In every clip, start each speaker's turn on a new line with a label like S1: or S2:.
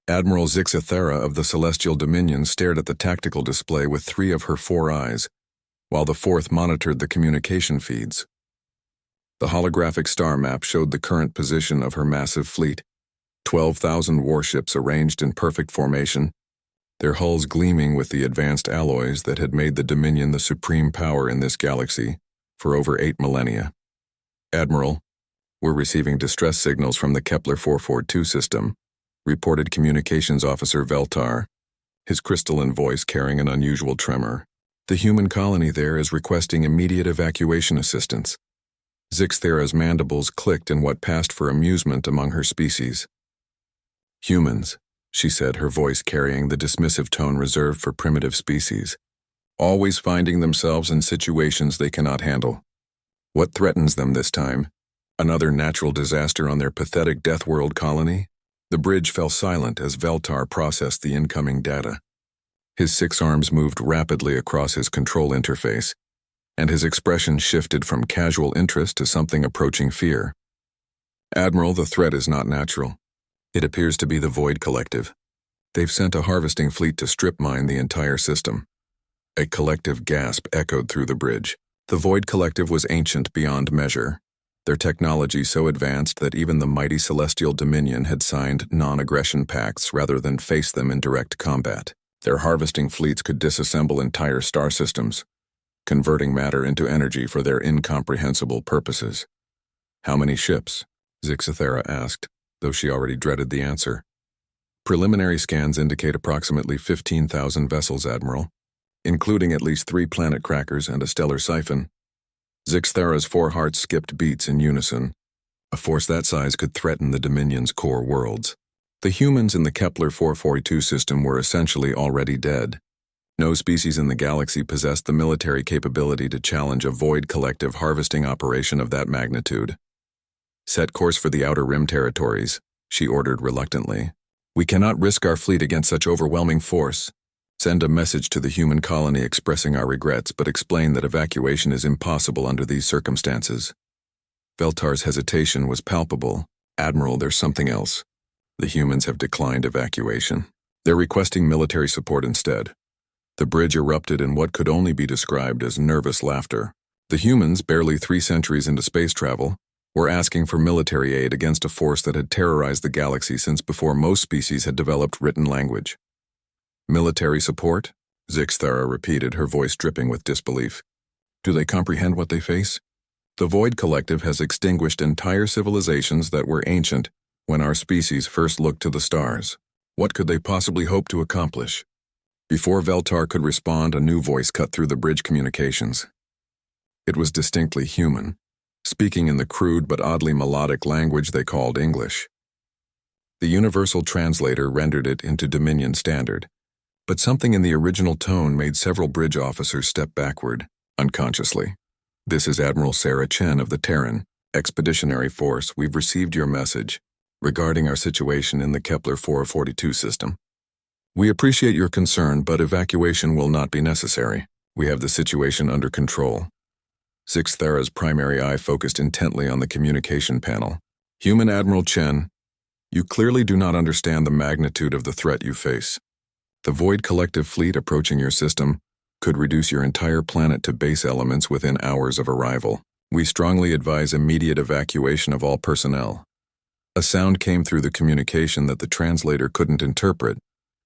S1: Admiral Zixathera of the Celestial Dominion stared at the tactical display with 3 of her 4 eyes, while the 4th monitored the communication feeds. The holographic star map showed the current position of her massive fleet, 12,000 warships arranged in perfect formation, their hulls gleaming with the advanced alloys that had made the Dominion the supreme power in this galaxy for over 8 millennia. Admiral, we're receiving distress signals from the Kepler 442 system, reported Communications Officer Veltar, his crystalline voice carrying an unusual tremor. The human colony there is requesting immediate evacuation assistance. Zixthera's mandibles clicked in what passed for amusement among her species. Humans, she said, her voice carrying the dismissive tone reserved for primitive species, always finding themselves in situations they cannot handle. What threatens them this time? Another natural disaster on their pathetic Deathworld colony? The bridge fell silent as Veltar processed the incoming data. His 6 arms moved rapidly across his control interface, and his expression shifted from casual interest to something approaching fear. Admiral, the threat is not natural. It appears to be the Void Collective. They've sent a harvesting fleet to strip mine the entire system. A collective gasp echoed through the bridge. The Void Collective was ancient beyond measure, their technology so advanced that even the mighty Celestial Dominion had signed non-aggression pacts rather than face them in direct combat. Their harvesting fleets could disassemble entire star systems, converting matter into energy for their incomprehensible purposes. How many ships? Zixathera asked, though she already dreaded the answer. Preliminary scans indicate approximately 15,000 vessels, Admiral, including at least 3 planet crackers and a stellar siphon. Zixthera's 4 hearts skipped beats in unison. A force that size could threaten the Dominion's core worlds. The humans in the Kepler 442 system were essentially already dead. No species in the galaxy possessed the military capability to challenge a Void Collective harvesting operation of that magnitude. Set course for the Outer Rim territories, she ordered reluctantly. We cannot risk our fleet against such overwhelming force. Send a message to the human colony expressing our regrets, but explain that evacuation is impossible under these circumstances. Veltar's hesitation was palpable. Admiral, there's something else. The humans have declined evacuation. They're requesting military support instead. The bridge erupted in what could only be described as nervous laughter. The humans, barely 3 centuries into space travel, were asking for military aid against a force that had terrorized the galaxy since before most species had developed written language. Military support? Zixthera repeated, her voice dripping with disbelief. Do they comprehend what they face? The Void Collective has extinguished entire civilizations that were ancient when our species first looked to the stars. What could they possibly hope to accomplish? Before Veltar could respond, a new voice cut through the bridge communications. It was distinctly human, speaking in the crude but oddly melodic language they called English. The universal translator rendered it into Dominion Standard, but something in the original tone made several bridge officers step backward, unconsciously. This is Admiral Sarah Chen of the Terran Expeditionary Force. We've received your message regarding our situation in the Kepler 442 system. We appreciate your concern, but evacuation will not be necessary. We have the situation under control. Zixthera's primary eye focused intently on the communication panel. Human Admiral Chen, you clearly do not understand the magnitude of the threat you face. The Void Collective fleet approaching your system could reduce your entire planet to base elements within hours of arrival. We strongly advise immediate evacuation of all personnel. A sound came through the communication that the translator couldn't interpret,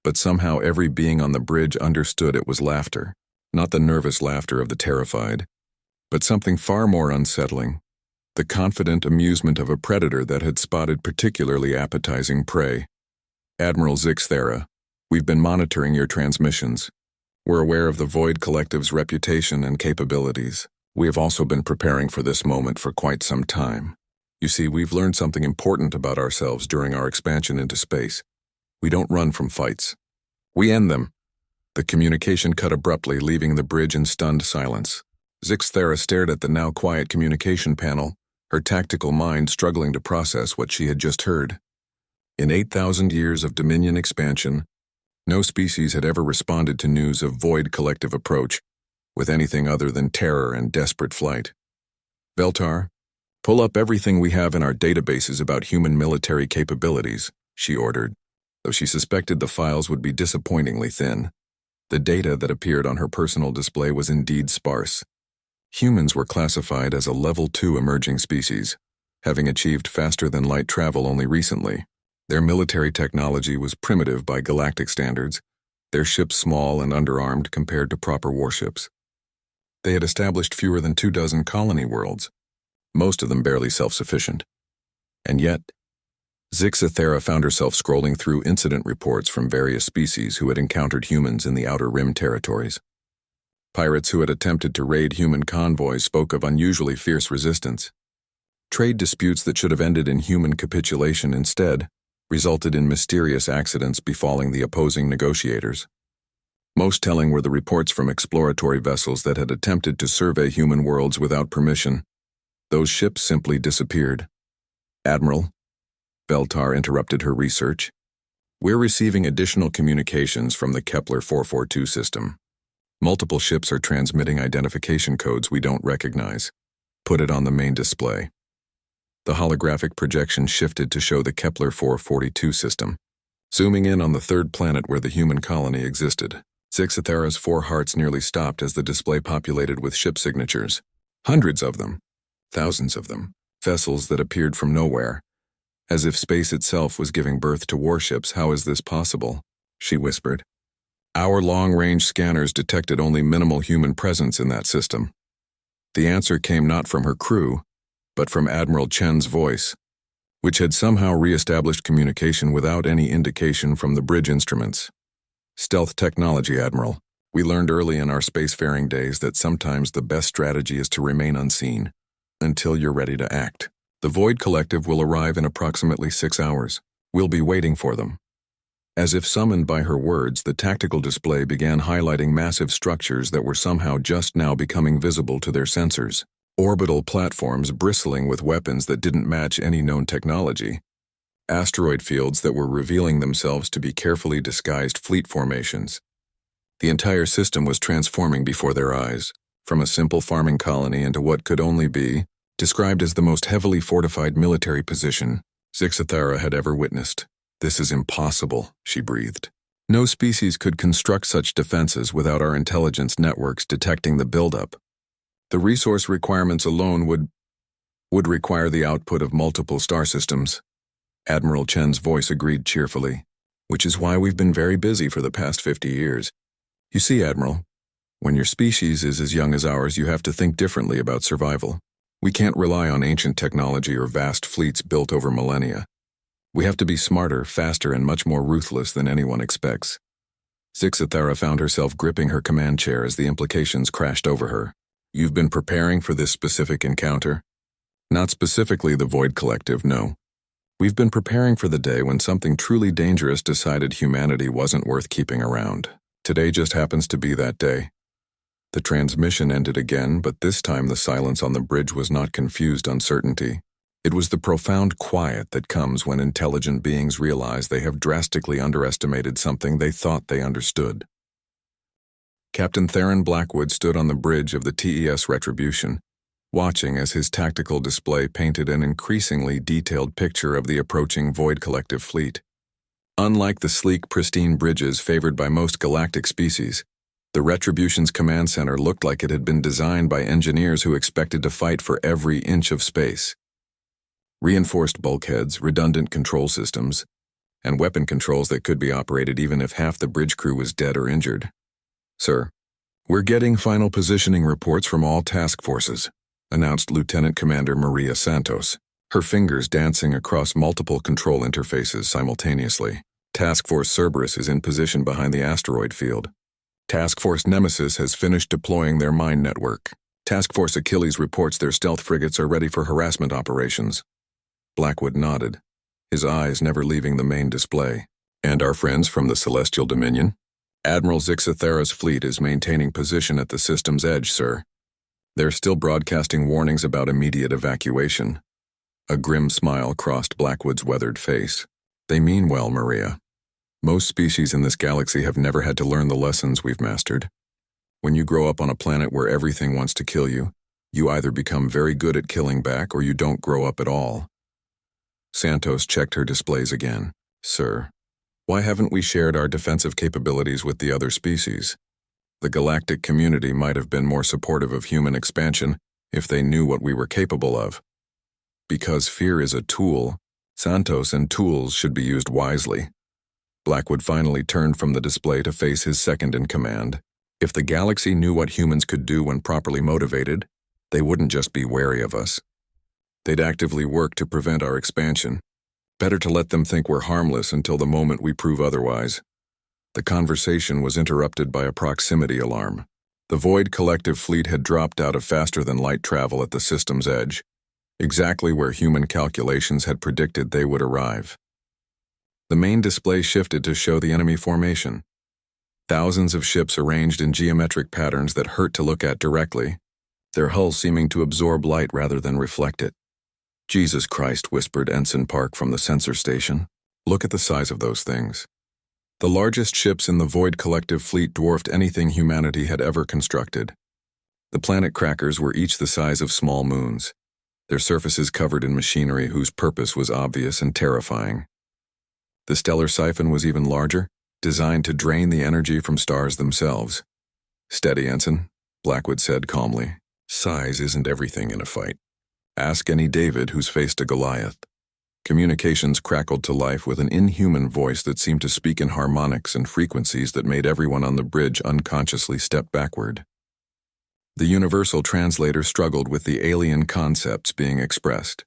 S1: but somehow every being on the bridge understood it was laughter. Not the nervous laughter of the terrified, but something far more unsettling. The confident amusement of a predator that had spotted particularly appetizing prey. Admiral Zixthera, we've been monitoring your transmissions. We're aware of the Void Collective's reputation and capabilities. We have also been preparing for this moment for quite some time. You see, we've learned something important about ourselves during our expansion into space. We don't run from fights. We end them. The communication cut abruptly, leaving the bridge in stunned silence. Zixthera stared at the now quiet communication panel, her tactical mind struggling to process what she had just heard. In 8,000 years of Dominion expansion, no species had ever responded to news of Void Collective approach with anything other than terror and desperate flight. Veltar, pull up everything we have in our databases about human military capabilities, she ordered. though she suspected the files would be disappointingly thin. The data that appeared on her personal display was indeed sparse. Humans were classified as a Level 2 emerging species, having achieved faster-than-light travel only recently. Their military technology was primitive by galactic standards, their ships small and underarmed compared to proper warships. They had established fewer than 24 colony worlds, most of them barely self-sufficient. And yet, Zixathera found herself scrolling through incident reports from various species who had encountered humans in the Outer Rim territories. Pirates who had attempted to raid human convoys spoke of unusually fierce resistance. Trade disputes that should have ended in human capitulation instead resulted in mysterious accidents befalling the opposing negotiators. Most telling were the reports from exploratory vessels that had attempted to survey human worlds without permission. Those ships simply disappeared. Admiral, Beltar interrupted her research. We're receiving additional communications from the Kepler 442 system. Multiple ships are transmitting identification codes we don't recognize. Put it on the main display. The holographic projection shifted to show the Kepler 442 system, zooming in on the third planet where the human colony existed. Zixathera's 4 hearts nearly stopped as the display populated with ship signatures. Hundreds of them, thousands of them, vessels that appeared from nowhere. As if space itself was giving birth to warships. How is this possible? She whispered. Our long-range scanners detected only minimal human presence in that system. The answer came not from her crew, but from Admiral Chen's voice, which had somehow re-established communication without any indication from the bridge instruments. Stealth technology, Admiral. We learned early in our spacefaring days that sometimes the best strategy is to remain unseen until you're ready to act. The Void Collective will arrive in approximately 6 hours. We'll be waiting for them. As if summoned by her words, the tactical display began highlighting massive structures that were somehow just now becoming visible to their sensors. Orbital platforms bristling with weapons that didn't match any known technology. Asteroid fields that were revealing themselves to be carefully disguised fleet formations. The entire system was transforming before their eyes, from a simple farming colony into what could only be described as the most heavily fortified military position Zixathera had ever witnessed. This is impossible, she breathed. No species could construct such defenses without our intelligence networks detecting the buildup. The resource requirements alone would require the output of multiple star systems. Admiral Chen's voice agreed cheerfully, which is why we've been very busy for the past 50 years. You see, Admiral, when your species is as young as ours, you have to think differently about survival. We can't rely on ancient technology or vast fleets built over millennia. We have to be smarter, faster, and much more ruthless than anyone expects. Zixathera found herself gripping her command chair as the implications crashed over her. You've been preparing for this specific encounter? Not specifically the Void Collective, no. We've been preparing for the day when something truly dangerous decided humanity wasn't worth keeping around. Today just happens to be that day. The transmission ended again, but this time the silence on the bridge was not confused uncertainty. It was the profound quiet that comes when intelligent beings realize they have drastically underestimated something they thought they understood. Captain Theron Blackwood stood on the bridge of the TES Retribution, watching as his tactical display painted an increasingly detailed picture of the approaching Void Collective fleet. Unlike the sleek, pristine bridges favored by most galactic species, the Retribution's command center looked like it had been designed by engineers who expected to fight for every inch of space. Reinforced bulkheads, redundant control systems, and weapon controls that could be operated even if half the bridge crew was dead or injured. Sir, we're getting final positioning reports from all task forces, announced Lieutenant Commander Maria Santos, her fingers dancing across multiple control interfaces simultaneously. Task Force Cerberus is in position behind the asteroid field. Task Force Nemesis has finished deploying their mine network. Task Force Achilles reports their stealth frigates are ready for harassment operations. Blackwood nodded, his eyes never leaving the main display. And our friends from the Celestial Dominion? Admiral Zixathera's fleet is maintaining position at the system's edge, sir. They're still broadcasting warnings about immediate evacuation. A grim smile crossed Blackwood's weathered face. They mean well, Maria. Most species in this galaxy have never had to learn the lessons we've mastered. When you grow up on a planet where everything wants to kill you, you either become very good at killing back or you don't grow up at all. Santos checked her displays again. Sir, Why haven't we shared our defensive capabilities with the other species? The galactic community might have been more supportive of human expansion if they knew what we were capable of. Because fear is a tool, Santos and tools should be used wisely. Blackwood finally turned from the display to face his second-in-command. If the galaxy knew what humans could do when properly motivated, they wouldn't just be wary of us. They'd actively work to prevent our expansion. Better to let them think we're harmless until the moment we prove otherwise. The conversation was interrupted by a proximity alarm. The Void Collective fleet had dropped out of faster-than-light travel at the system's edge, exactly where human calculations had predicted they would arrive. The main display shifted to show the enemy formation. Thousands of ships arranged in geometric patterns that hurt to look at directly, their hulls seeming to absorb light rather than reflect it. "Jesus Christ," whispered Ensign Park from the sensor station. "Look at the size of those things." The largest ships in the Void Collective fleet dwarfed anything humanity had ever constructed. The planet crackers were each the size of small moons, their surfaces covered in machinery whose purpose was obvious and terrifying. The stellar siphon was even larger, designed to drain the energy from stars themselves. "Steady, Ensign," Blackwood said calmly. "Size isn't everything in a fight. Ask any David who's faced a Goliath." Communications crackled to life with an inhuman voice that seemed to speak in harmonics and frequencies that made everyone on the bridge unconsciously step backward. The universal translator struggled with the alien concepts being expressed.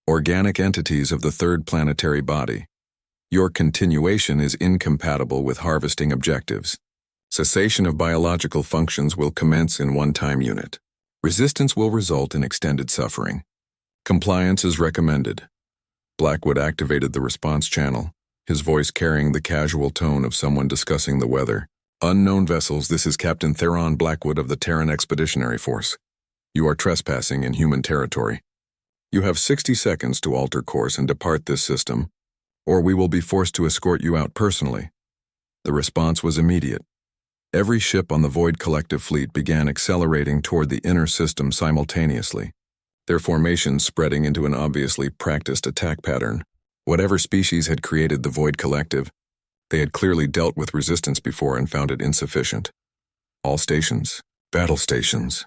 S1: "Organic entities of the third planetary body. Your continuation is incompatible with harvesting objectives. Cessation of biological functions will commence in one-time unit. Resistance will result in extended suffering. Compliance is recommended." Blackwood activated the response channel, his voice carrying the casual tone of someone discussing the weather. "Unknown vessels, this is Captain Theron Blackwood of the Terran Expeditionary Force. You are trespassing in human territory. You have 60 seconds to alter course and depart this system, or we will be forced to escort you out personally." The response was immediate. Every ship on the Void Collective fleet began accelerating toward the inner system simultaneously, their formations spreading into an obviously practiced attack pattern. Whatever species had created the Void Collective, they had clearly dealt with resistance before and found it insufficient. "All stations, battle stations,"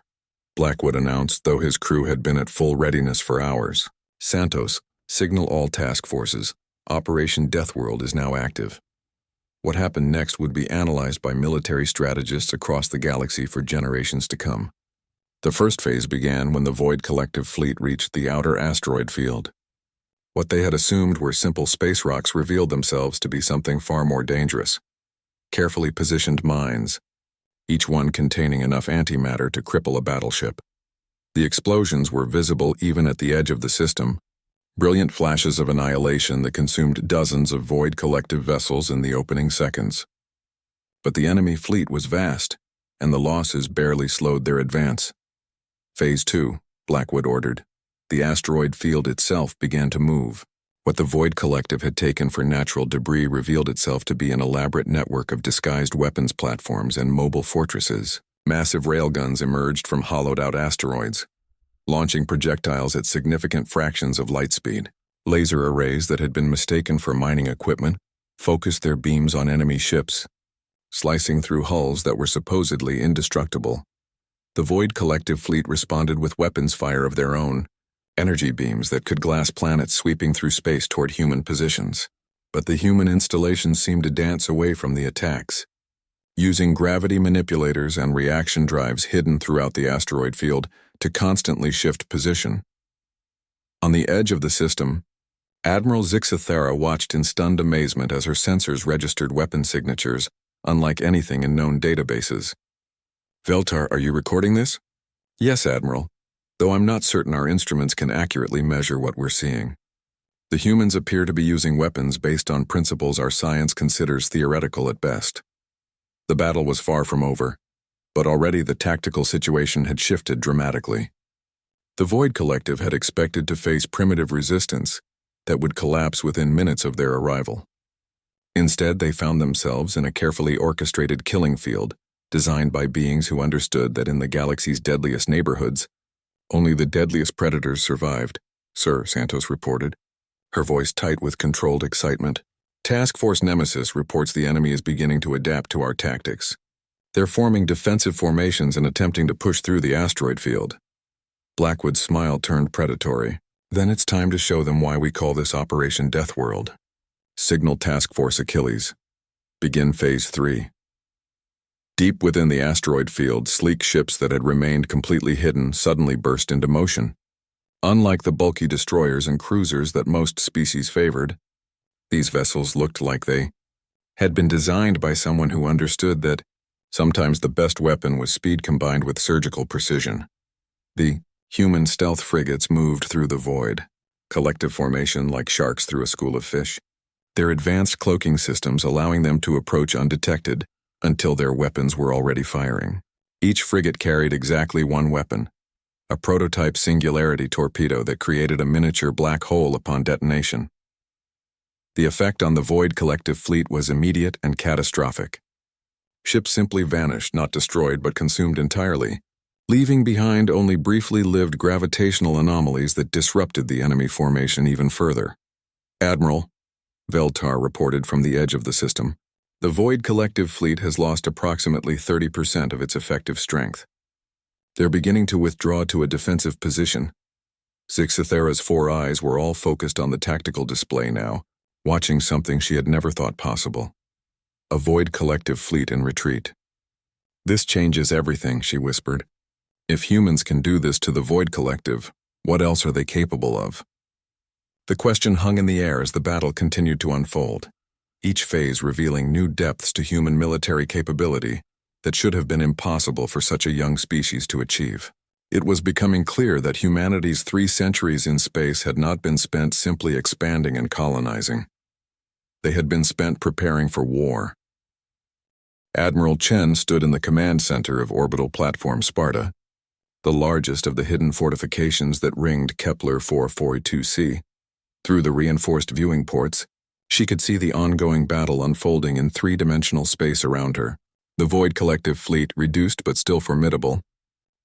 S1: Blackwood announced, though his crew had been at full readiness for hours. "Santos, signal all task forces. Operation Deathworld is now active." What happened next would be analyzed by military strategists across the galaxy for generations to come. The first phase began when the Void Collective fleet reached the outer asteroid field. What they had assumed were simple space rocks revealed themselves to be something far more dangerous. Carefully positioned mines, each one containing enough antimatter to cripple a battleship. The explosions were visible even at the edge of the system, brilliant flashes of annihilation that consumed dozens of Void Collective vessels in the opening seconds. But the enemy fleet was vast, and the losses barely slowed their advance. "Phase 2, Blackwood ordered. The asteroid field itself began to move. What the Void Collective had taken for natural debris revealed itself to be an elaborate network of disguised weapons platforms and mobile fortresses. Massive railguns emerged from hollowed-out asteroids, launching projectiles at significant fractions of light speed. Laser arrays that had been mistaken for mining equipment focused their beams on enemy ships, slicing through hulls that were supposedly indestructible. The Void Collective fleet responded with weapons fire of their own, energy beams that could glass planets sweeping through space toward human positions. But the human installations seemed to dance away from the attacks, using gravity manipulators and reaction drives hidden throughout the asteroid field to constantly shift position. On the edge of the system, Admiral Zixathera watched in stunned amazement as her sensors registered weapon signatures unlike anything in known databases. "Veltar, are you recording this?" "Yes, Admiral, though I'm not certain our instruments can accurately measure what we're seeing. The humans appear to be using weapons based on principles our science considers theoretical at best." The battle was far from over, but already the tactical situation had shifted dramatically. The Void Collective had expected to face primitive resistance that would collapse within minutes of their arrival. Instead, they found themselves in a carefully orchestrated killing field designed by beings who understood that in the galaxy's deadliest neighborhoods, only the deadliest predators survived. "Sir," Santos reported, her voice tight with controlled excitement, Task Force Nemesis reports the enemy is beginning to adapt to our tactics. They're forming defensive formations and attempting to push through the asteroid field. Blackwood's smile turned predatory. Then it's time to show them why we call this Operation Deathworld. Signal Task Force Achilles. Begin Phase 3. Deep within the asteroid field, sleek ships that had remained completely hidden suddenly burst into motion. Unlike the bulky destroyers and cruisers that most species favored, these vessels looked like they had been designed by someone who understood that sometimes the best weapon was speed combined with surgical precision. The human stealth frigates moved through the void, collective formation like sharks through a school of fish, their advanced cloaking systems allowing them to approach undetected until their weapons were already firing. Each frigate carried exactly one weapon, a prototype singularity torpedo that created a miniature black hole upon detonation. The effect on the Void collective fleet was immediate and catastrophic. Ships simply vanished, not destroyed but consumed entirely, leaving behind only briefly lived gravitational anomalies that disrupted the enemy formation even further. Admiral, Veltar reported from the edge of the system, the Void collective fleet has lost approximately 30% of its effective strength. They're beginning to withdraw to a defensive position. Zixithera's 4 eyes were all focused on the tactical display now, watching something she had never thought possible. A Void collective fleet in retreat. This changes everything, she whispered. If humans can do this to the Void collective, what else are they capable of? The question hung in the air as the battle continued to unfold, each phase revealing new depths to human military capability that should have been impossible for such a young species to achieve. It was becoming clear that humanity's 3 centuries in space had not been spent simply expanding and colonizing. They had been spent preparing for war. Admiral Chen stood in the command center of Orbital Platform Sparta, the largest of the hidden fortifications that ringed Kepler 442c. Through the reinforced viewing ports, she could see the ongoing battle unfolding in 3-dimensional space around her. The Void collective fleet, reduced but still formidable,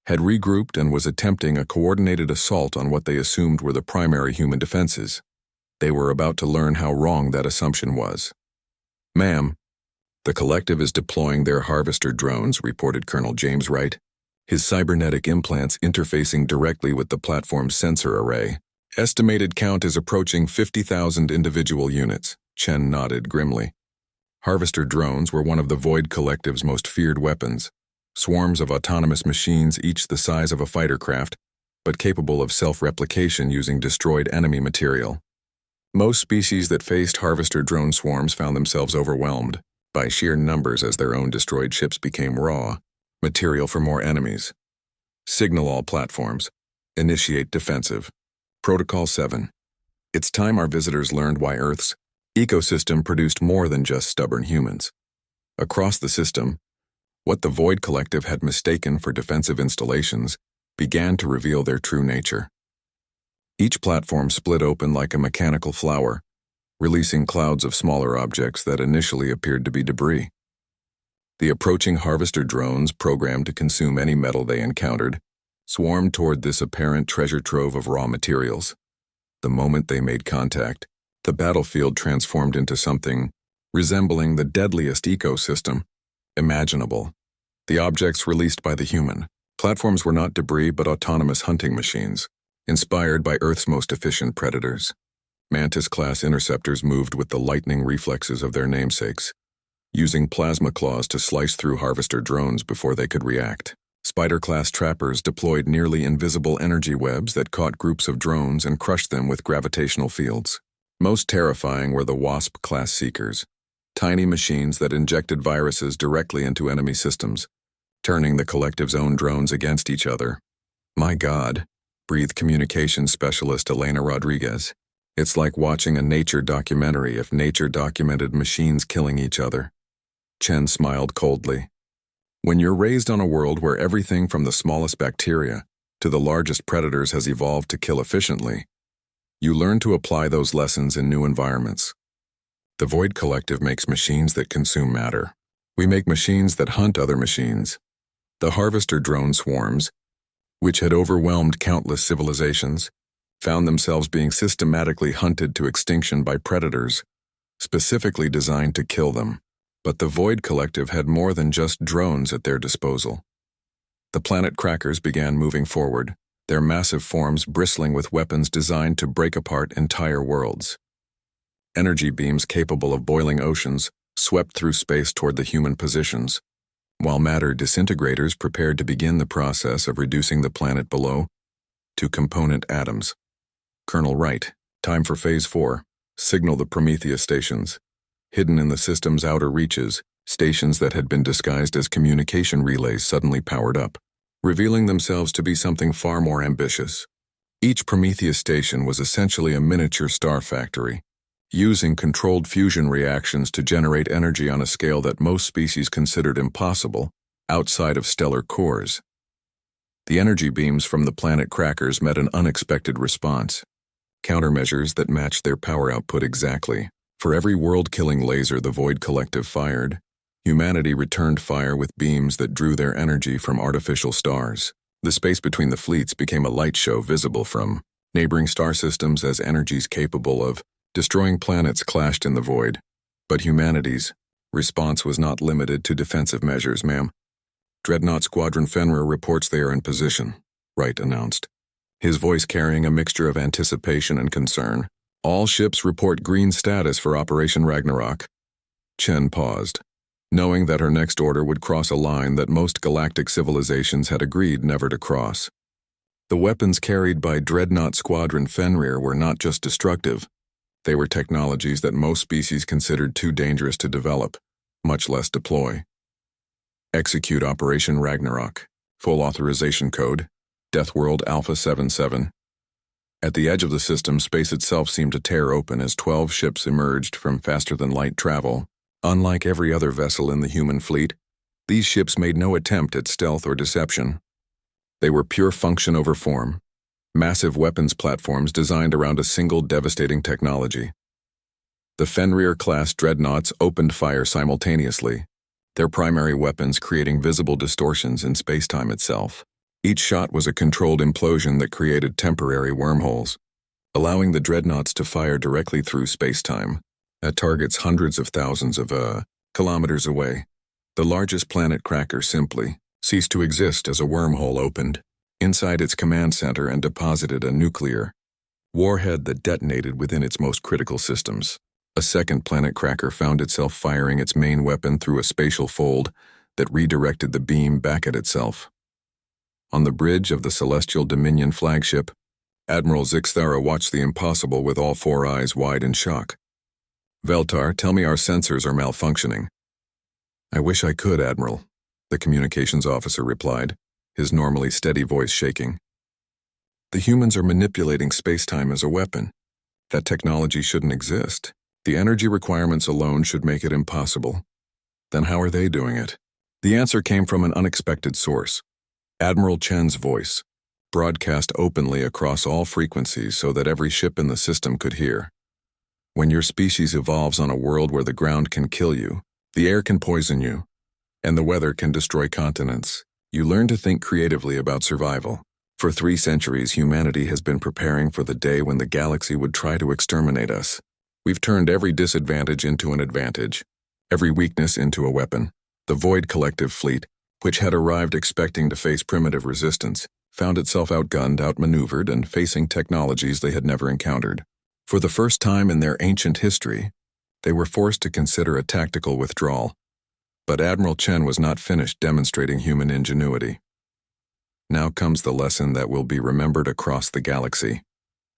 S1: had regrouped and was attempting a coordinated assault on what they assumed were the primary human defenses. They were about to learn how wrong that assumption was. "Ma'am, the collective is deploying their harvester drones," reported Colonel James Wright, his cybernetic implants interfacing directly with the platform's sensor array. "Estimated count is approaching 50,000 individual units," Chen nodded grimly. Harvester drones were one of the Void collective's most feared weapons, swarms of autonomous machines each the size of a fighter craft, but capable of self-replication using destroyed enemy material. Most species that faced harvester drone swarms found themselves overwhelmed by sheer numbers as their own destroyed ships became raw material for more enemies. Signal all platforms. Initiate defensive. Protocol 7. It's time our visitors learned why Earth's ecosystem produced more than just stubborn humans. Across the system, what the Void collective had mistaken for defensive installations began to reveal their true nature. Each platform split open like a mechanical flower, releasing clouds of smaller objects that initially appeared to be debris. The approaching harvester drones, programmed to consume any metal they encountered, swarmed toward this apparent treasure trove of raw materials. The moment they made contact, the battlefield transformed into something resembling the deadliest ecosystem imaginable. The objects released by the human platforms were not debris but autonomous hunting machines, inspired by Earth's most efficient predators. Mantis-class interceptors moved with the lightning reflexes of their namesakes, using plasma claws to slice through harvester drones before they could react. Spider-class trappers deployed nearly invisible energy webs that caught groups of drones and crushed them with gravitational fields. Most terrifying were the Wasp-class seekers, tiny machines that injected viruses directly into enemy systems, turning the collective's own drones against each other. "My God," breathed communications specialist Elena Rodriguez. "It's like watching a nature documentary if nature documented machines killing each other." Chen smiled coldly. "When you're raised on a world where everything from the smallest bacteria to the largest predators has evolved to kill efficiently, you learn to apply those lessons in new environments. The Void collective makes machines that consume matter. We make machines that hunt other machines. The harvester drone swarms, which had overwhelmed countless civilizations, found themselves being systematically hunted to extinction by predators specifically designed to kill them. But the Void Collective had more than just drones at their disposal. The planet crackers began moving forward, their massive forms bristling with weapons designed to break apart entire worlds. Energy beams capable of boiling oceans swept through space toward the human positions, while matter disintegrators prepared to begin the process of reducing the planet below to component atoms. Colonel Wright, time for Phase 4. Signal the Prometheus stations. Hidden in the system's outer reaches, stations that had been disguised as communication relays suddenly powered up, revealing themselves to be something far more ambitious. Each Prometheus station was essentially a miniature star factory, using controlled fusion reactions to generate energy on a scale that most species considered impossible outside of stellar cores. The energy beams from the planet crackers met an unexpected response. Countermeasures that matched their power output exactly. For every world-killing laser the Void Collective fired, humanity returned fire with beams that drew their energy from artificial stars. The space between the fleets became a light show visible from neighboring star systems as energies capable of destroying planets clashed in the void. But humanity's response was not limited to defensive measures, ma'am. Dreadnought Squadron Fenrir reports they are in position, Wright announced, his voice carrying a mixture of anticipation and concern. All ships report green status for Operation Ragnarok. Chen paused, knowing that her next order would cross a line that most galactic civilizations had agreed never to cross. The weapons carried by Dreadnought Squadron Fenrir were not just destructive. They were technologies that most species considered too dangerous to develop, much less deploy. Execute Operation Ragnarok. Full authorization code, Deathworld Alpha 77. At the edge of the system, space itself seemed to tear open as 12 ships emerged from faster-than-light travel. Unlike every other vessel in the human fleet, these ships made no attempt at stealth or deception. They were pure function over form, massive weapons platforms designed around a single devastating technology. The Fenrir-class dreadnoughts opened fire simultaneously, their primary weapons creating visible distortions in space-time itself. Each shot was a controlled implosion that created temporary wormholes, allowing the dreadnoughts to fire directly through space-time at targets hundreds of thousands of kilometers away. The largest planet cracker simply ceased to exist as a wormhole opened inside its command center and deposited a nuclear warhead that detonated within its most critical systems. A second planet cracker found itself firing its main weapon through a spatial fold that redirected the beam back at itself. On the bridge of the Celestial Dominion flagship, Admiral Zixthara watched the impossible with all four eyes wide in shock. "Veltar, tell me our sensors are malfunctioning." "I wish I could, Admiral," the communications officer replied, his normally steady voice shaking. "The humans are manipulating space-time as a weapon. That technology shouldn't exist. The energy requirements alone should make it impossible. Then how are they doing it?" The answer came from an unexpected source. Admiral Chen's voice, broadcast openly across all frequencies so that every ship in the system could hear. "When your species evolves on a world where the ground can kill you, the air can poison you, and the weather can destroy continents, you learn to think creatively about survival. For 3 centuries, humanity has been preparing for the day when the galaxy would try to exterminate us. We've turned every disadvantage into an advantage, every weakness into a weapon. The Void Collective fleet, which had arrived expecting to face primitive resistance, found itself outgunned, outmaneuvered, and facing technologies they had never encountered. For the first time in their ancient history, they were forced to consider a tactical withdrawal. But Admiral Chen was not finished demonstrating human ingenuity. "Now comes the lesson that will be remembered across the galaxy,"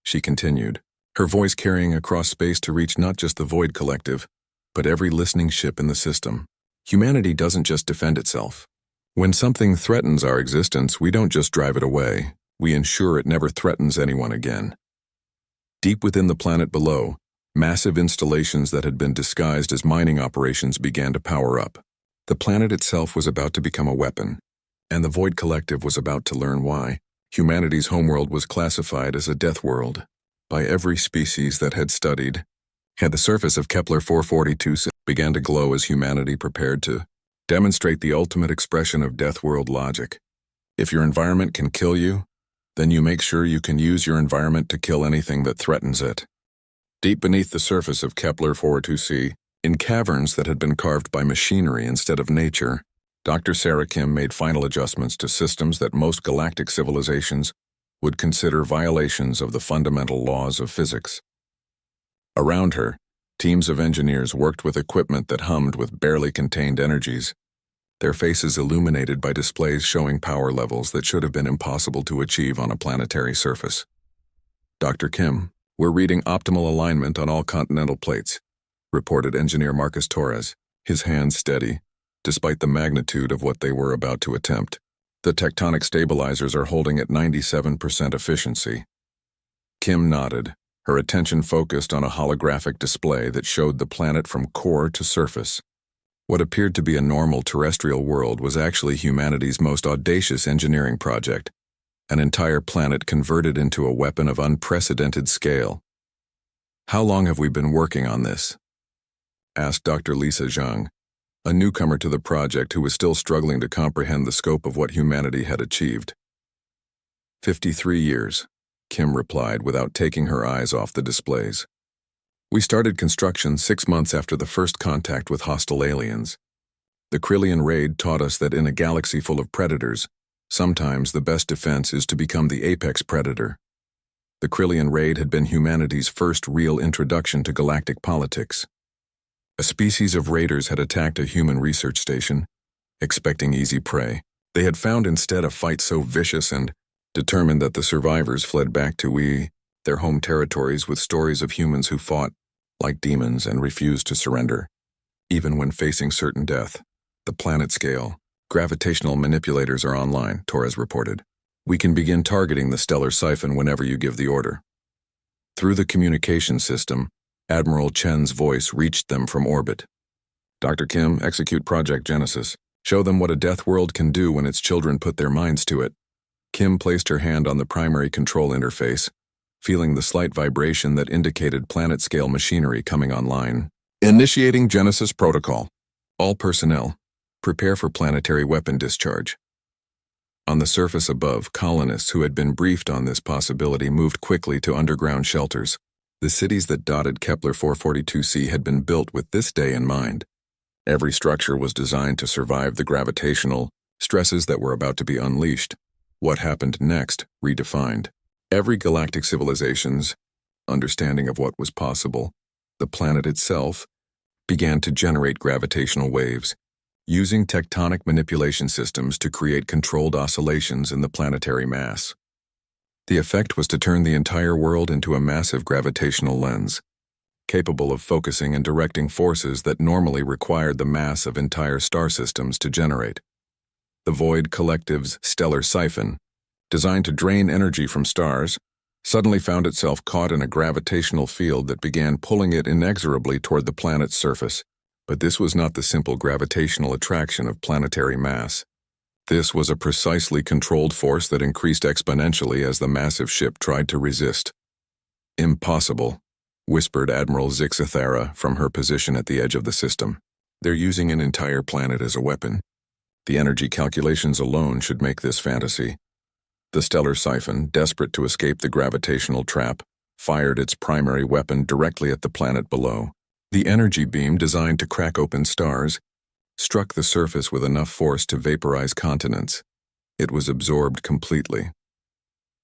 S1: she continued, her voice carrying across space to reach not just the Void Collective, but every listening ship in the system. "Humanity doesn't just defend itself. When something threatens our existence, we don't just drive it away, we ensure it never threatens anyone again." Deep within the planet below, massive installations that had been disguised as mining operations began to power up. The planet itself was about to become a weapon, and the Void Collective was about to learn why. Humanity's homeworld was classified as a death world by every species that had studied. The surface of Kepler 442 began to glow as humanity prepared to demonstrate the ultimate expression of death world logic. If your environment can kill you, then you make sure you can use your environment to kill anything that threatens it. Deep beneath the surface of Kepler 402c, in caverns that had been carved by machinery instead of nature, Dr. Sarah Kim made final adjustments to systems that most galactic civilizations would consider violations of the fundamental laws of physics. Around her, teams of engineers worked with equipment that hummed with barely contained energies, their faces illuminated by displays showing power levels that should have been impossible to achieve on a planetary surface. Dr. Kim, we're reading optimal alignment on all continental plates, reported engineer Marcus Torres, his hands steady, despite the magnitude of what they were about to attempt. The tectonic stabilizers are holding at 97% efficiency. Kim nodded, her attention focused on a holographic display that showed the planet from core to surface. What appeared to be a normal terrestrial world was actually humanity's most audacious engineering project, an entire planet converted into a weapon of unprecedented scale. "How long have we been working on this?" asked Dr. Lisa Zhang, a newcomer to the project who was still struggling to comprehend the scope of what humanity had achieved. 53 years, Kim replied without taking her eyes off the displays. "We started construction 6 months after the first contact with hostile aliens. The Krillian raid taught us that in a galaxy full of predators, sometimes the best defense is to become the apex predator. The Krillian raid had been humanity's first real introduction to galactic politics. A species of raiders had attacked a human research station, expecting easy prey. They had found instead a fight so vicious and determined that the survivors fled back to their home territories with stories of humans who fought like demons and refused to surrender, even when facing certain death. The planet scale. Gravitational manipulators are online," Torres reported. "We can begin targeting the stellar siphon whenever you give the order." Through the communication system, Admiral Chen's voice reached them from orbit. "Dr. Kim, execute Project Genesis. Show them what a death world can do when its children put their minds to it." Kim placed her hand on the primary control interface, feeling the slight vibration that indicated planet-scale machinery coming online. "Initiating Genesis protocol. All personnel, prepare for planetary weapon discharge." On the surface above, colonists who had been briefed on this possibility moved quickly to underground shelters. The cities that dotted Kepler 442c had been built with this day in mind. Every structure was designed to survive the gravitational stresses that were about to be unleashed. What happened next, redefined every galactic civilization's understanding of what was possible. The planet itself began to generate gravitational waves, using tectonic manipulation systems to create controlled oscillations in the planetary mass. The effect was to turn the entire world into a massive gravitational lens, capable of focusing and directing forces that normally required the mass of entire star systems to generate. The Void Collective's stellar siphon, designed to drain energy from stars, suddenly found itself caught in a gravitational field that began pulling it inexorably toward the planet's surface. But this was not the simple gravitational attraction of planetary mass. This was a precisely controlled force that increased exponentially as the massive ship tried to resist. "Impossible," whispered Admiral Zixathara from her position at the edge of the system. "They're using an entire planet as a weapon. The energy calculations alone should make this fantasy." The stellar siphon, desperate to escape the gravitational trap, fired its primary weapon directly at the planet below. The energy beam, designed to crack open stars, struck the surface with enough force to vaporize continents. It was absorbed completely.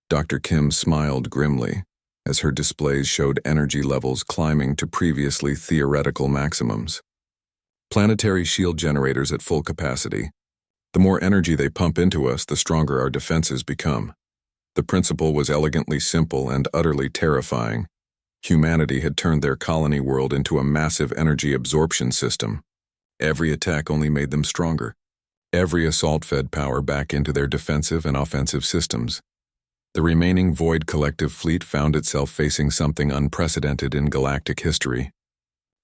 S1: Dr. Kim smiled grimly as her displays showed energy levels climbing to previously theoretical maximums. Planetary shield generators at full capacity. The more energy they pump into us, the stronger our defenses become. The principle was elegantly simple and utterly terrifying. Humanity had turned their colony world into a massive energy absorption system. Every attack only made them stronger. Every assault fed power back into their defensive and offensive systems. The remaining Void Collective fleet found itself facing something unprecedented in galactic history.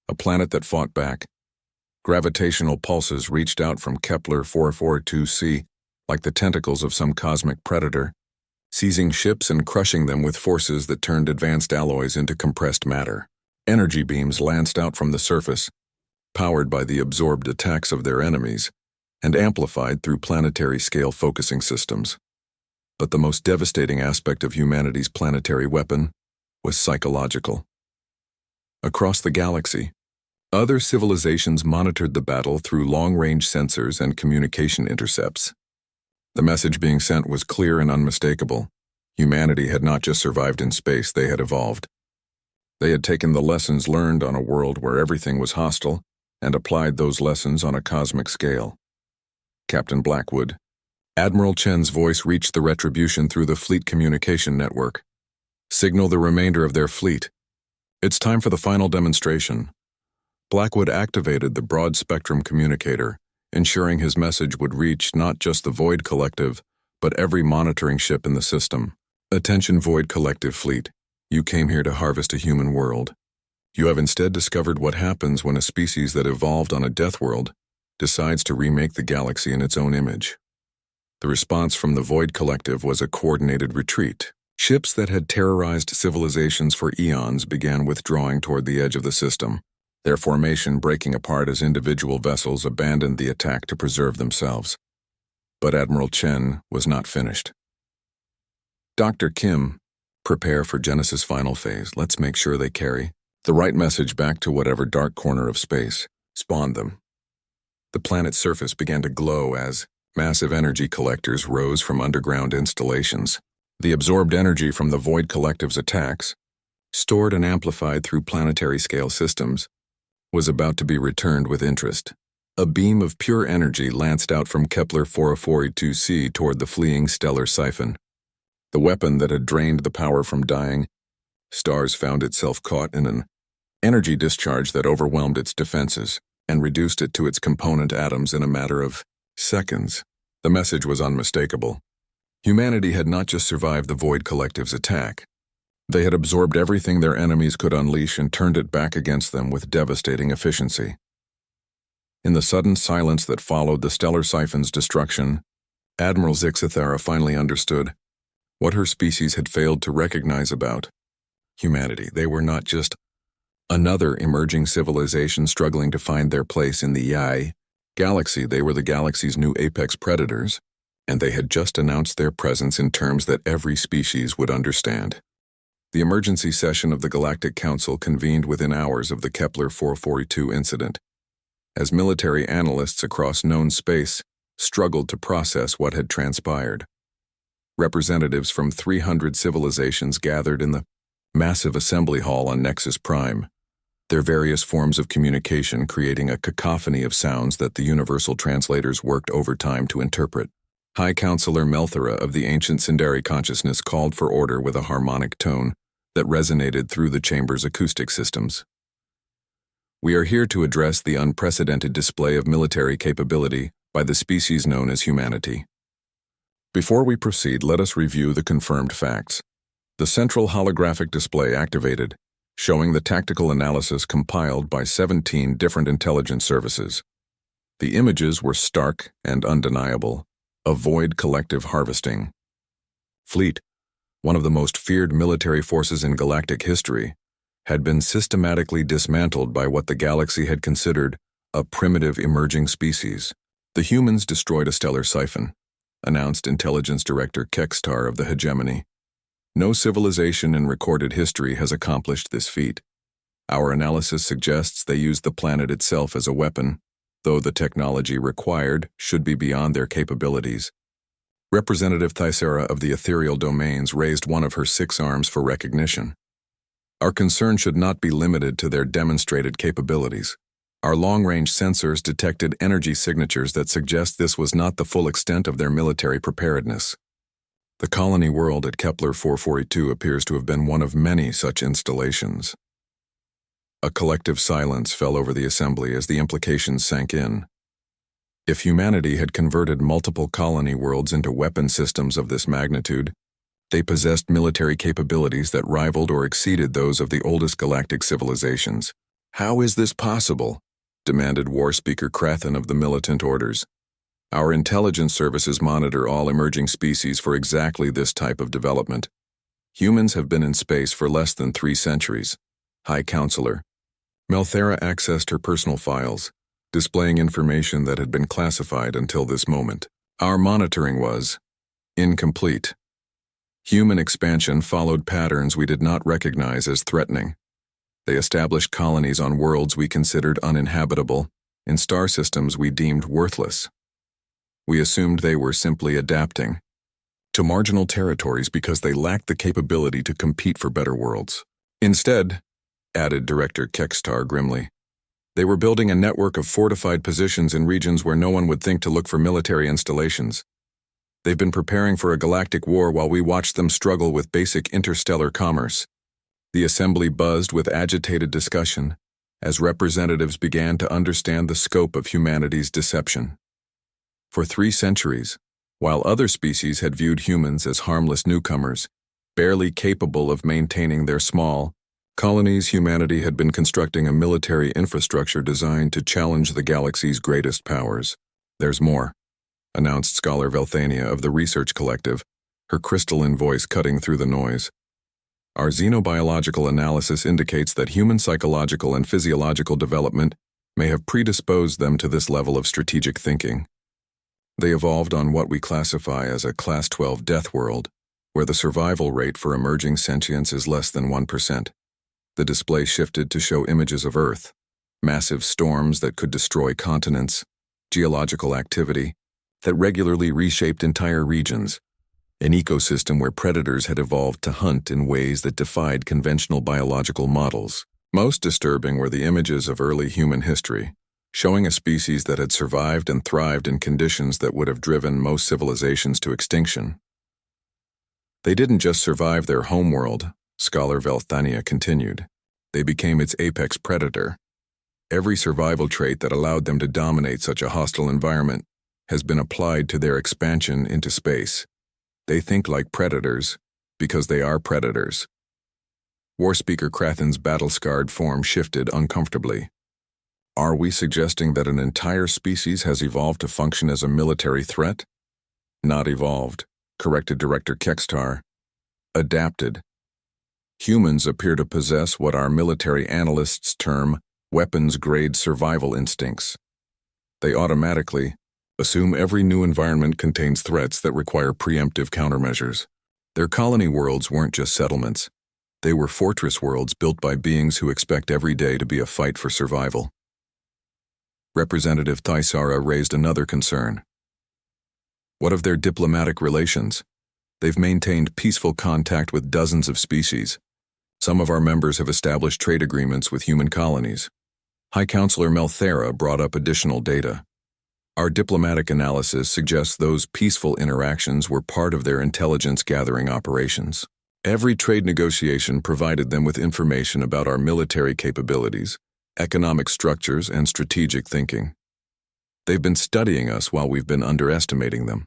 S1: A planet that fought back. Gravitational pulses reached out from Kepler 442c like the tentacles of some cosmic predator, seizing ships and crushing them with forces that turned advanced alloys into compressed matter. Energy beams lanced out from the surface, powered by the absorbed attacks of their enemies, and amplified through planetary-scale focusing systems. But the most devastating aspect of humanity's planetary weapon was psychological. Across the galaxy, other civilizations monitored the battle through long-range sensors and communication intercepts. The message being sent was clear and unmistakable. Humanity had not just survived in space, they had evolved. They had taken the lessons learned on a world where everything was hostile and applied those lessons on a cosmic scale. Captain Blackwood. Admiral Chen's voice reached the Retribution through the fleet communication network. Signal the remainder of their fleet. It's time for the final demonstration. Blackwood activated the broad-spectrum communicator, ensuring his message would reach not just the Void Collective, but every monitoring ship in the system. Attention Void Collective fleet. You came here to harvest a human world. You have instead discovered what happens when a species that evolved on a death world decides to remake the galaxy in its own image. The response from the Void Collective was a coordinated retreat. Ships that had terrorized civilizations for eons began withdrawing toward the edge of the system, their formation breaking apart as individual vessels abandoned the attack to preserve themselves. But Admiral Chen was not finished. Dr. Kim, prepare for Genesis' final phase. Let's make sure they carry the right message back to whatever dark corner of space spawned them. The planet's surface began to glow as massive energy collectors rose from underground installations. The absorbed energy from the Void Collective's attacks, stored and amplified through planetary-scale systems, was about to be returned with interest. A beam of pure energy lanced out from Kepler 442c toward the fleeing stellar siphon. The weapon that had drained the power from dying stars found itself caught in an energy discharge that overwhelmed its defenses and reduced it to its component atoms in a matter of seconds. The message was unmistakable. Humanity had not just survived the Void Collective's attack. They had absorbed everything their enemies could unleash and turned it back against them with devastating efficiency. In the sudden silence that followed the stellar siphon's destruction, Admiral Zixithara finally understood what her species had failed to recognize about humanity. They were not just another emerging civilization struggling to find their place in the Yi galaxy. They were the galaxy's new apex predators, and they had just announced their presence in terms that every species would understand. The emergency session of the Galactic Council convened within hours of the Kepler 442 incident, as military analysts across known space struggled to process what had transpired. Representatives from 300 civilizations gathered in the massive assembly hall on Nexus Prime, their various forms of communication creating a cacophony of sounds that the universal translators worked overtime to interpret. High Counselor Melthera of the ancient Sindari consciousness called for order with a harmonic tone that resonated through the chamber's acoustic systems. We are here to address the unprecedented display of military capability by the species known as humanity. Before we proceed, let us review the confirmed facts. The central holographic display activated, showing the tactical analysis compiled by 17 different intelligence services. The images were stark and undeniable. A Void Collective harvesting. Fleet, one of the most feared military forces in galactic history, had been systematically dismantled by what the galaxy had considered a primitive emerging species. The humans destroyed a stellar siphon, announced Intelligence Director Kekstar of the Hegemony. No civilization in recorded history has accomplished this feat. Our analysis suggests they used the planet itself as a weapon, though the technology required should be beyond their capabilities. Representative Thysera of the Ethereal Domains raised one of her 6 arms for recognition. Our concern should not be limited to their demonstrated capabilities. Our long-range sensors detected energy signatures that suggest this was not the full extent of their military preparedness. The colony world at Kepler 442 appears to have been one of many such installations. A collective silence fell over the assembly as the implications sank in. If humanity had converted multiple colony worlds into weapon systems of this magnitude, they possessed military capabilities that rivaled or exceeded those of the oldest galactic civilizations. How is this possible? Demanded War Speaker Krathen of the Militant Orders. Our intelligence services monitor all emerging species for exactly this type of development. Humans have been in space for less than 3 centuries. High Counselor. Melthera accessed her personal files, displaying information that had been classified until this moment. Our monitoring was incomplete. Human expansion followed patterns we did not recognize as threatening. They established colonies on worlds we considered uninhabitable, in star systems we deemed worthless. We assumed they were simply adapting to marginal territories because they lacked the capability to compete for better worlds. Instead, added Director Kekstar grimly, they were building a network of fortified positions in regions where no one would think to look for military installations. They've been preparing for a galactic war while we watched them struggle with basic interstellar commerce. The assembly buzzed with agitated discussion as representatives began to understand the scope of humanity's deception. For 3 centuries, while other species had viewed humans as harmless newcomers, barely capable of maintaining their small colonies, humanity had been constructing a military infrastructure designed to challenge the galaxy's greatest powers. There's more, announced Scholar Velthania of the Research Collective, her crystalline voice cutting through the noise. Our xenobiological analysis indicates that human psychological and physiological development may have predisposed them to this level of strategic thinking. They evolved on what we classify as a Class 12 death world, where the survival rate for emerging sentience is less than 1%. The display shifted to show images of Earth, massive storms that could destroy continents, geological activity that regularly reshaped entire regions, an ecosystem where predators had evolved to hunt in ways that defied conventional biological models. Most disturbing were the images of early human history, showing a species that had survived and thrived in conditions that would have driven most civilizations to extinction. They didn't just survive their homeworld, Scholar Velthania continued. They became its apex predator. Every survival trait that allowed them to dominate such a hostile environment has been applied to their expansion into space. They think like predators because they are predators. War Speaker Krathen's battle-scarred form shifted uncomfortably. Are we suggesting that an entire species has evolved to function as a military threat? Not evolved, corrected Director Kekstar. Adapted. Humans appear to possess what our military analysts term weapons-grade survival instincts. They automatically assume every new environment contains threats that require preemptive countermeasures. Their colony worlds weren't just settlements. They were fortress worlds built by beings who expect every day to be a fight for survival. Representative Thaisara raised another concern. What of their diplomatic relations? They've maintained peaceful contact with dozens of species. Some of our members have established trade agreements with human colonies. High Counselor Melthera brought up additional data. Our diplomatic analysis suggests those peaceful interactions were part of their intelligence-gathering operations. Every trade negotiation provided them with information about our military capabilities, economic structures, and strategic thinking. They've been studying us while we've been underestimating them.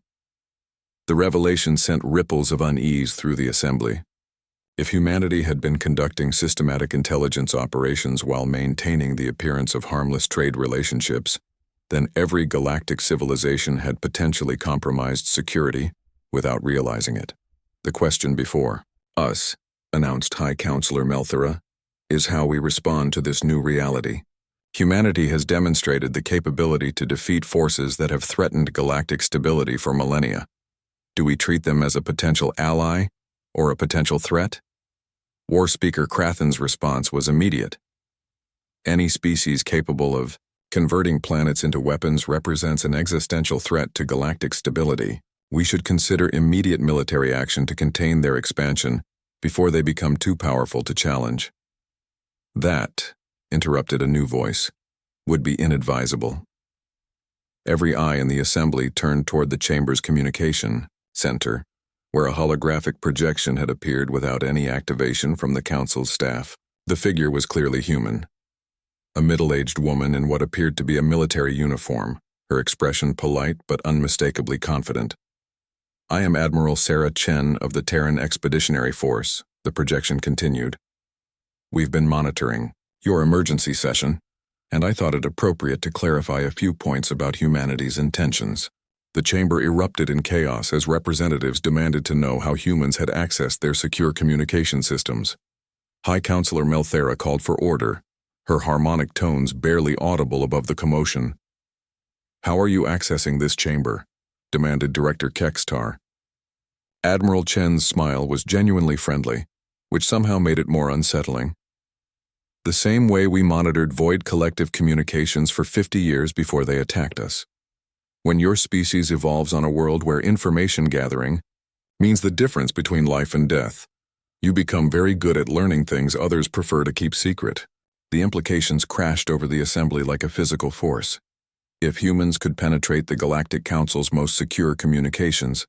S1: The revelation sent ripples of unease through the assembly. If humanity had been conducting systematic intelligence operations while maintaining the appearance of harmless trade relationships, then every galactic civilization had potentially compromised security without realizing it. The question before us, announced High Counselor Melthera, is how we respond to this new reality. Humanity has demonstrated the capability to defeat forces that have threatened galactic stability for millennia. Do we treat them as a potential ally or a potential threat? War Speaker Krathen's response was immediate. Any species capable of converting planets into weapons represents an existential threat to galactic stability. We should consider immediate military action to contain their expansion before they become too powerful to challenge. That, interrupted a new voice, would be inadvisable. Every eye in the assembly turned toward the chamber's communication center, where a holographic projection had appeared without any activation from the council's staff. The figure was clearly human. A middle-aged woman in what appeared to be a military uniform, her expression polite but unmistakably confident. I am Admiral Sarah Chen of the Terran Expeditionary Force, the projection continued. We've been monitoring your emergency session, and I thought it appropriate to clarify a few points about humanity's intentions. The chamber erupted in chaos as representatives demanded to know how humans had accessed their secure communication systems. High Counselor Melthera called for order, her harmonic tones barely audible above the commotion. How are you accessing this chamber? Demanded Director Kekstar. Admiral Chen's smile was genuinely friendly, which somehow made it more unsettling. The same way we monitored Void Collective communications for 50 years before they attacked us. When your species evolves on a world where information gathering means the difference between life and death, you become very good at learning things others prefer to keep secret. The implications crashed over the assembly like a physical force. If humans could penetrate the Galactic Council's most secure communications,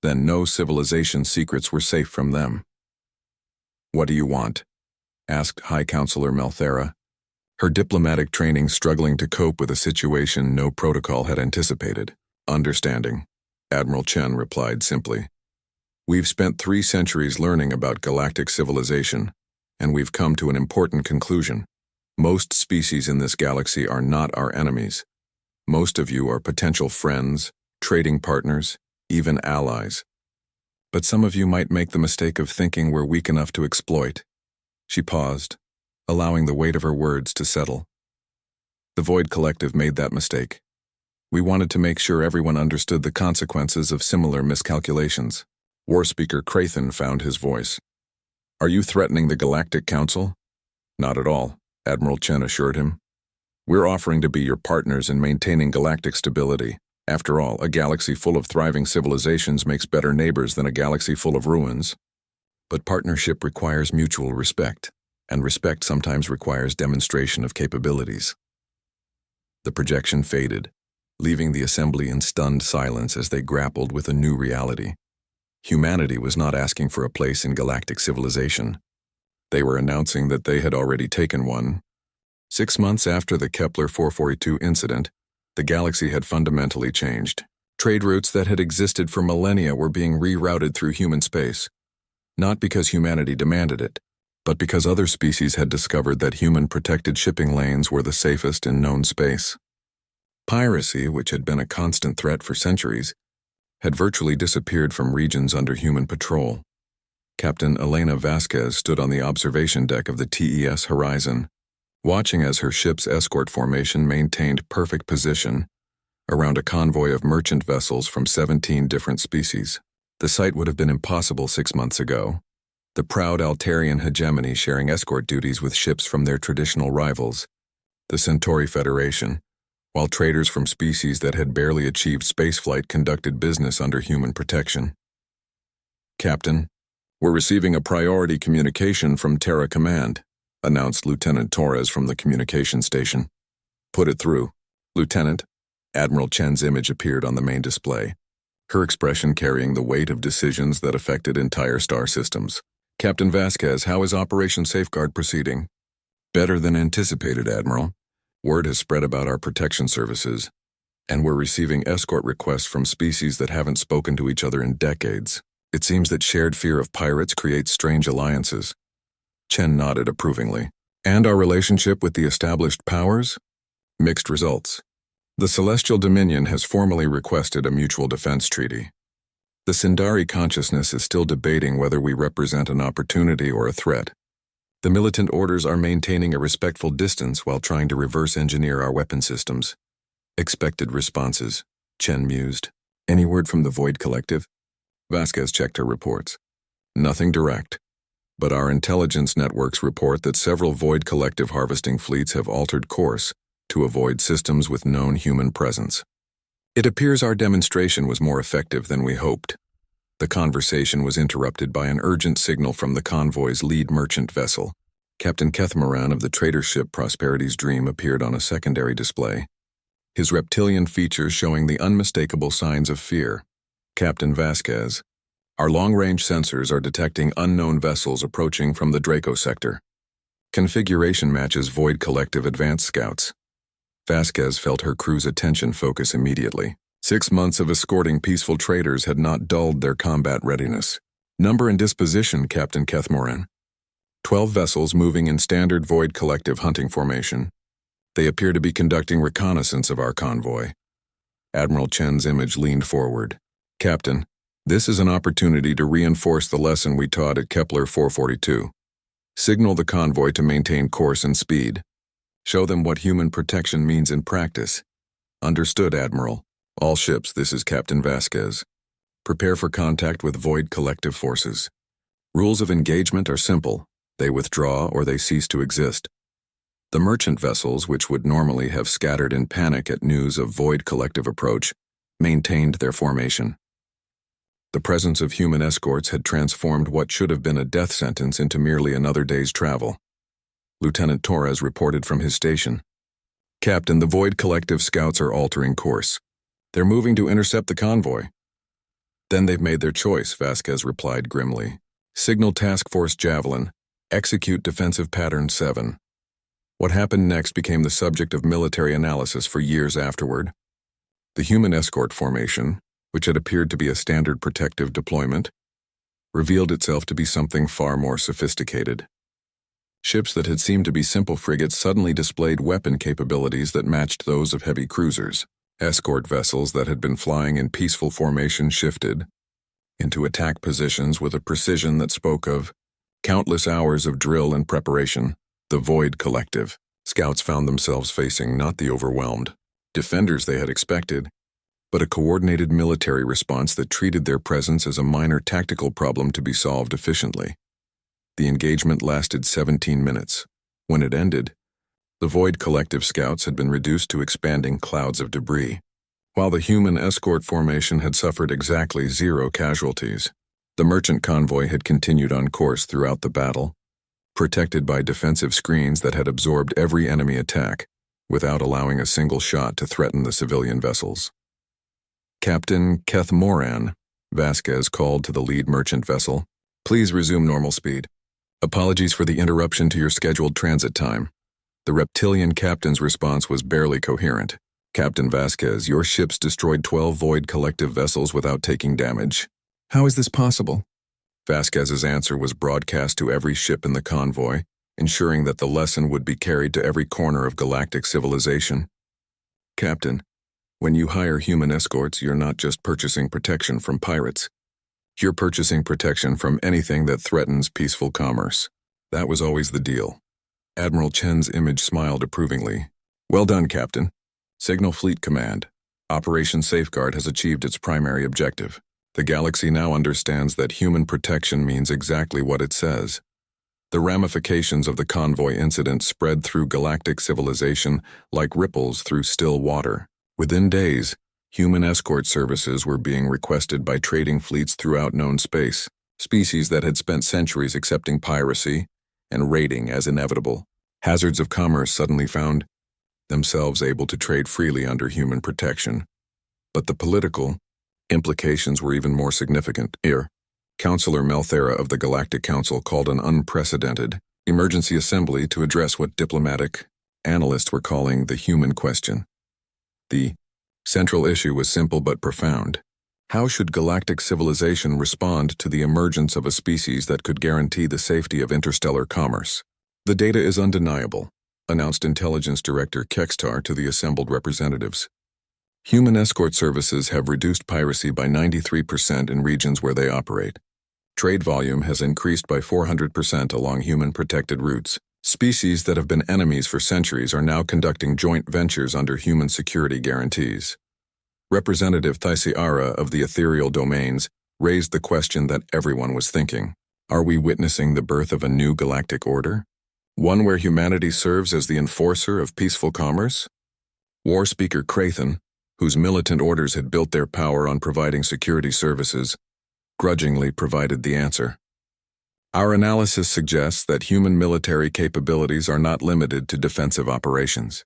S1: then no civilization secrets were safe from them. "What do you want?" asked High Counselor Melthera, her diplomatic training struggling to cope with a situation no protocol had anticipated. "Understanding," Admiral Chen replied simply. "We've spent 3 centuries learning about galactic civilization, and we've come to an important conclusion. Most species in this galaxy are not our enemies. Most of you are potential friends, trading partners, even allies. But some of you might make the mistake of thinking we're weak enough to exploit." She paused, allowing the weight of her words to settle. The Void Collective made that mistake. We wanted to make sure everyone understood the consequences of similar miscalculations. War Speaker Crathen found his voice. "Are you threatening the Galactic Council?" "Not at all," Admiral Chen assured him. "We're offering to be your partners in maintaining galactic stability. After all, a galaxy full of thriving civilizations makes better neighbors than a galaxy full of ruins. But partnership requires mutual respect, and respect sometimes requires demonstration of capabilities." The projection faded, leaving the assembly in stunned silence as they grappled with a new reality. Humanity was not asking for a place in galactic civilization. They were announcing that they had already taken one. 6 months after the Kepler 442 incident, the galaxy had fundamentally changed. Trade routes that had existed for millennia were being rerouted through human space, not because humanity demanded it, but because other species had discovered that human-protected shipping lanes were the safest in known space. Piracy, which had been a constant threat for centuries, had virtually disappeared from regions under human patrol. Captain Elena Vasquez stood on the observation deck of the TES Horizon, watching as her ship's escort formation maintained perfect position around a convoy of merchant vessels from 17 different species. The sight would have been impossible 6 months ago. The proud Altarian hegemony sharing escort duties with ships from their traditional rivals, the Centauri Federation, while traders from species that had barely achieved spaceflight conducted business under human protection. "Captain, we're receiving a priority communication from Terra Command," announced Lieutenant Torres from the communication station. "Put it through." "Lieutenant." Admiral Chen's image appeared on the main display, her expression carrying the weight of decisions that affected entire star systems. "Captain Vasquez, how is Operation Safeguard proceeding?" "Better than anticipated, Admiral. Word has spread about our protection services, and we're receiving escort requests from species that haven't spoken to each other in decades. It seems that shared fear of pirates creates strange alliances." Chen nodded approvingly. "And our relationship with the established powers?" "Mixed results. The Celestial Dominion has formally requested a mutual defense treaty. The Sindari consciousness is still debating whether we represent an opportunity or a threat. The militant orders are maintaining a respectful distance while trying to reverse engineer our weapon systems." "Expected responses," Chen mused. "Any word from the Void Collective?" Vasquez checked her reports. "Nothing direct, but our intelligence networks report that several Void Collective harvesting fleets have altered course to avoid systems with known human presence. It appears our demonstration was more effective than we hoped." The conversation was interrupted by an urgent signal from the convoy's lead merchant vessel. Captain Kethmaran of the trader ship Prosperity's Dream appeared on a secondary display, his reptilian features showing the unmistakable signs of fear. "Captain Vasquez, our long-range sensors are detecting unknown vessels approaching from the Draco sector. Configuration matches Void Collective Advanced Scouts." Vasquez felt her crew's attention focus immediately. 6 months of escorting peaceful traders had not dulled their combat readiness. "Number and disposition, Captain Kethmoran." 12 vessels moving in standard Void Collective hunting formation. They appear to be conducting reconnaissance of our convoy. Admiral Chen's image leaned forward. "Captain, this is an opportunity to reinforce the lesson we taught at Kepler 442. Signal the convoy to maintain course and speed. Show them what human protection means in practice." "Understood, Admiral. All ships, this is Captain Vasquez. Prepare for contact with Void Collective forces. Rules of engagement are simple. They withdraw or they cease to exist. The merchant vessels, which would normally have scattered in panic at news of Void Collective approach, maintained their formation. The presence of human escorts had transformed what should have been a death sentence into merely another day's travel. Lieutenant Torres reported from his station. "Captain, the Void Collective scouts are altering course. They're moving to intercept the convoy." "Then they've made their choice," Vasquez replied grimly. "Signal Task Force Javelin. Execute Defensive Pattern 7. What happened next became the subject of military analysis for years afterward. The human escort formation, which had appeared to be a standard protective deployment, revealed itself to be something far more sophisticated. Ships that had seemed to be simple frigates suddenly displayed weapon capabilities that matched those of heavy cruisers. Escort vessels that had been flying in peaceful formation shifted into attack positions with a precision that spoke of countless hours of drill and preparation. The Void Collective scouts found themselves facing not the overwhelmed defenders they had expected, but a coordinated military response that treated their presence as a minor tactical problem to be solved efficiently. The engagement lasted 17 minutes. When it ended, the Void Collective scouts had been reduced to expanding clouds of debris, while the human escort formation had suffered exactly 0 casualties. The merchant convoy had continued on course throughout the battle, protected by defensive screens that had absorbed every enemy attack, without allowing a single shot to threaten the civilian vessels. "Captain Keth Moran," Vasquez called to the lead merchant vessel, "please resume normal speed. Apologies for the interruption to your scheduled transit time." The reptilian captain's response was barely coherent. "Captain Vasquez, your ships destroyed 12 Void Collective vessels without taking damage. How is this possible?" Vasquez's answer was broadcast to every ship in the convoy, ensuring that the lesson would be carried to every corner of galactic civilization. "Captain, when you hire human escorts, you're not just purchasing protection from pirates. You're purchasing protection from anything that threatens peaceful commerce. That was always the deal." Admiral Chen's image smiled approvingly. "Well done, Captain. Signal Fleet Command. Operation Safeguard has achieved its primary objective. The galaxy now understands that human protection means exactly what it says." The ramifications of the convoy incident spread through galactic civilization like ripples through still water. Within days, human escort services were being requested by trading fleets throughout known space, species that had spent centuries accepting piracy and raiding as inevitable. Hazards of commerce suddenly found themselves able to trade freely under human protection. But the political implications were even more significant. Here, Councillor Melthera of the Galactic Council called an unprecedented emergency assembly to address what diplomatic analysts were calling the human question. The central issue was simple but profound. How should galactic civilization respond to the emergence of a species that could guarantee the safety of interstellar commerce? "The data is undeniable," announced Intelligence Director Kextar to the assembled representatives. "Human escort services have reduced piracy by 93% in regions where they operate. Trade volume has increased by 400% along human-protected routes. Species that have been enemies for centuries are now conducting joint ventures under human security guarantees." Representative Thysiara of the ethereal domains raised the question that everyone was thinking. Are we witnessing the birth of a new galactic order? One where humanity serves as the enforcer of peaceful commerce? War Speaker Crathan, whose militant orders had built their power on providing security services, grudgingly provided the answer. "Our analysis suggests that human military capabilities are not limited to defensive operations.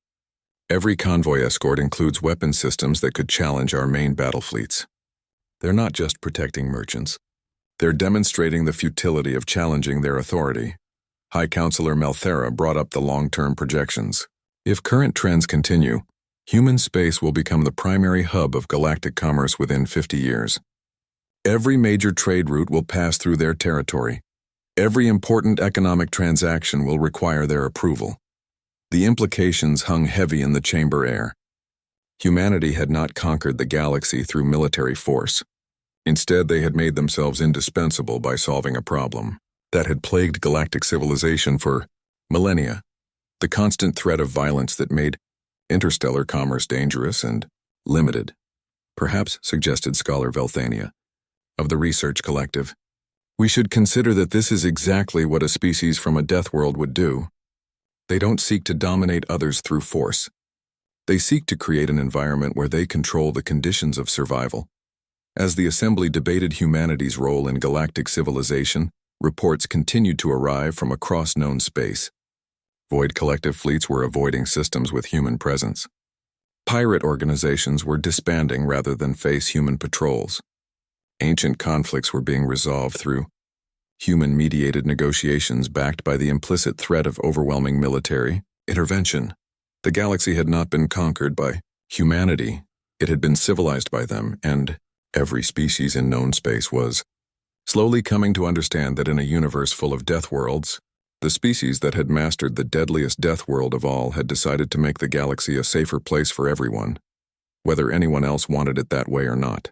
S1: Every convoy escort includes weapon systems that could challenge our main battle fleets. They're not just protecting merchants. They're demonstrating the futility of challenging their authority." High Councillor Melthera brought up the long-term projections. If current trends continue, human space will become the primary hub of galactic commerce within 50 years. Every major trade route will pass through their territory. Every important economic transaction will require their approval. The implications hung heavy in the chamber air. Humanity had not conquered the galaxy through military force. Instead, they had made themselves indispensable by solving a problem that had plagued galactic civilization for millennia: the constant threat of violence that made interstellar commerce dangerous and limited. Perhaps, suggested Scholar Velthania of the Research Collective, we should consider that this is exactly what a species from a death world would do. They don't seek to dominate others through force. They seek to create an environment where they control the conditions of survival. As the Assembly debated humanity's role in galactic civilization, reports continued to arrive from across known space. Void collective fleets were avoiding systems with human presence. Pirate organizations were disbanding rather than face human patrols. Ancient conflicts were being resolved through human-mediated negotiations backed by the implicit threat of overwhelming military intervention. The galaxy had not been conquered by humanity, it had been civilized by them, and every species in known space was slowly coming to understand that in a universe full of death worlds, the species that had mastered the deadliest death world of all had decided to make the galaxy a safer place for everyone, whether anyone else wanted it that way or not.